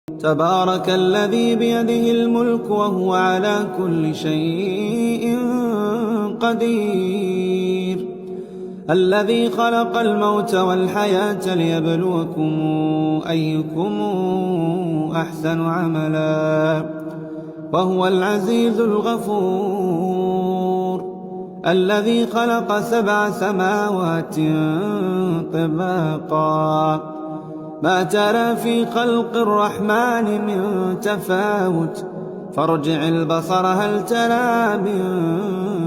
تبارك الذي بيده الملك وهو على كل شيء قدير. الذي خلق الموت والحياة ليبلوكم أيكم أحسن عملا وهو العزيز الغفور. الذي خلق 7 سماوات طباقا ما ترى في خلق الرحمن من تفاوت فارجع البصر هل ترى من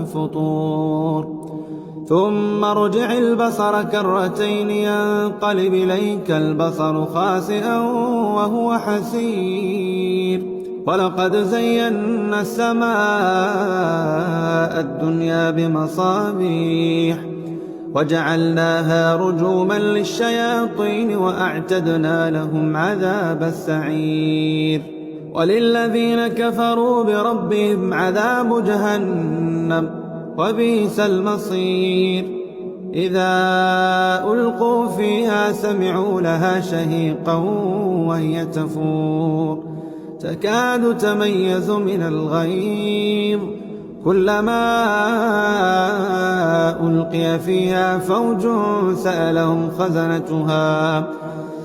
فطور ثم ارجع البصر كرتين ينقلب إليك البصر خاسئا وهو حسير. ولقد زينا السماء الدنيا بمصابيح وجعلناها رجوما للشياطين وأعتدنا لهم عذاب السعير. وللذين كفروا بربهم عذاب جهنم وبئس المصير. إذا ألقوا فيها سمعوا لها شهيقا وهي تفور تكاد تميز من الغيظ كلما ألقي فيها فوج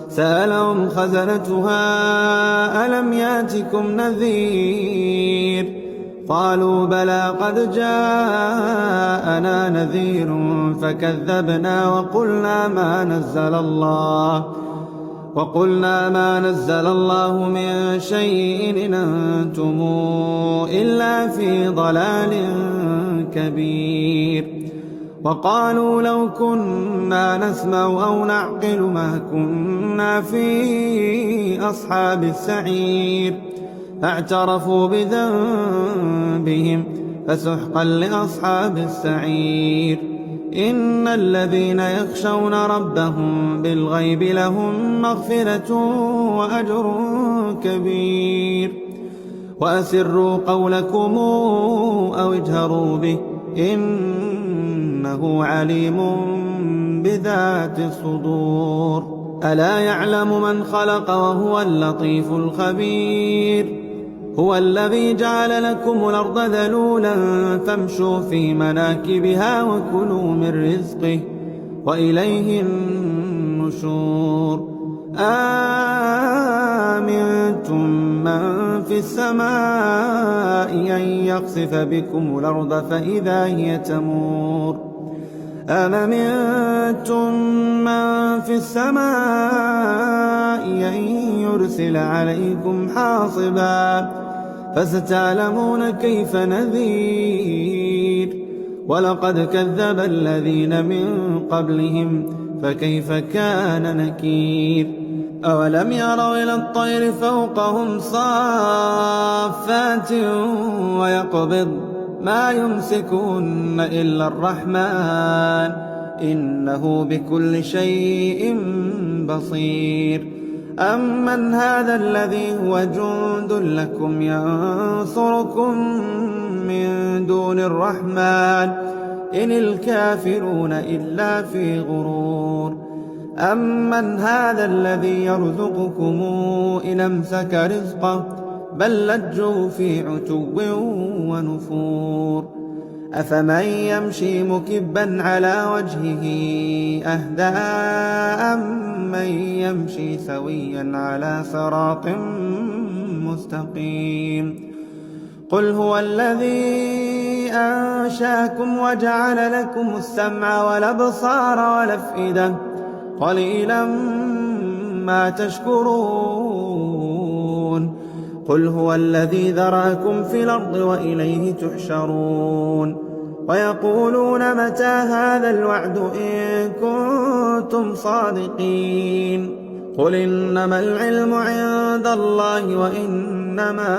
سألهم خزنتها ألم ياتكم نذير قالوا بلى قد جاءنا نذير فكذبنا وقلنا ما نزل الله من شيء إن أنتم إلا في ضلال كبير. وقالوا لو كنا نسمع أو نعقل ما كنا في أصحاب السعير فاعترفوا بذنبهم فسحقا لأصحاب السعير. إن الذين يخشون ربهم بالغيب لهم مغفرة وأجر كبير. وأسروا قولكم أو اجهروا به إنه عليم بذات الصدور. ألا يعلم من خلق وهو اللطيف الخبير. هو الذي جعل لكم الأرض ذلولا فامشوا في مناكبها وكلوا من رزقه وإليه النشور. آمنتم من في السماء أن يخسف بكم الأرض فإذا هي تمور أم أمنتم من في السماء أن يرسل عليكم حاصبا فستعلمون كيف نذير. ولقد كذب الذين من قبلهم فكيف كان نكير. أولم يروا إلى الطير فوقهم صافات ويقبض ما يمسكون إلا الرحمن إنه بكل شيء بصير. أمن هذا الذي هو جند لكم ينصركم من دون الرحمن إن الكافرون إلا في غرور. أمن هذا الذي يرزقكم إن أمسك رزقه بل لجوا في عتو ونفور. أفمن يمشي مكبا على وجهه أهدى أمن يمشي سويا على صراط مستقيم. قل هو الذي أنشاكم وجعل لكم السمع والأبصار والأفئدة قليلا ما تشكرون. قل هو الذي ذرأكم في الأرض وإليه تحشرون. ويقولون متى هذا الوعد إن كنتم صادقين. قل إنما العلم عند الله وإنما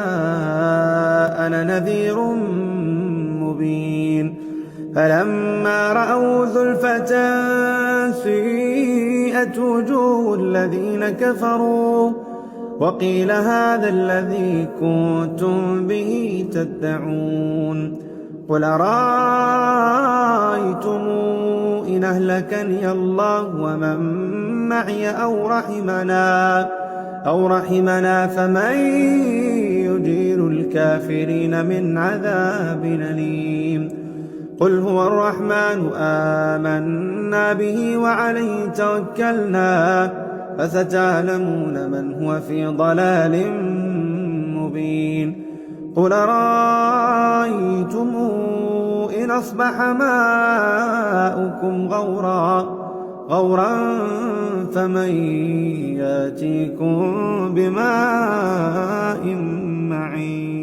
أنا نذير مبين. فلما رأوا زلفة سيئت وجوه الذين كفروا وقيل هذا الذي كنتم به تدعون. قل أرأيتم إن أهلكني الله ومن معي أو رحمنا أو رحمنا فمن يجير الكافرين من عذاب أليم. قل هو الرحمن آمنا به وعليه توكلنا فستعلمون من هو في ضلال مبين. قل رأيتم إن أصبح ماؤكم غورا فمن يأتيكم بماء معين.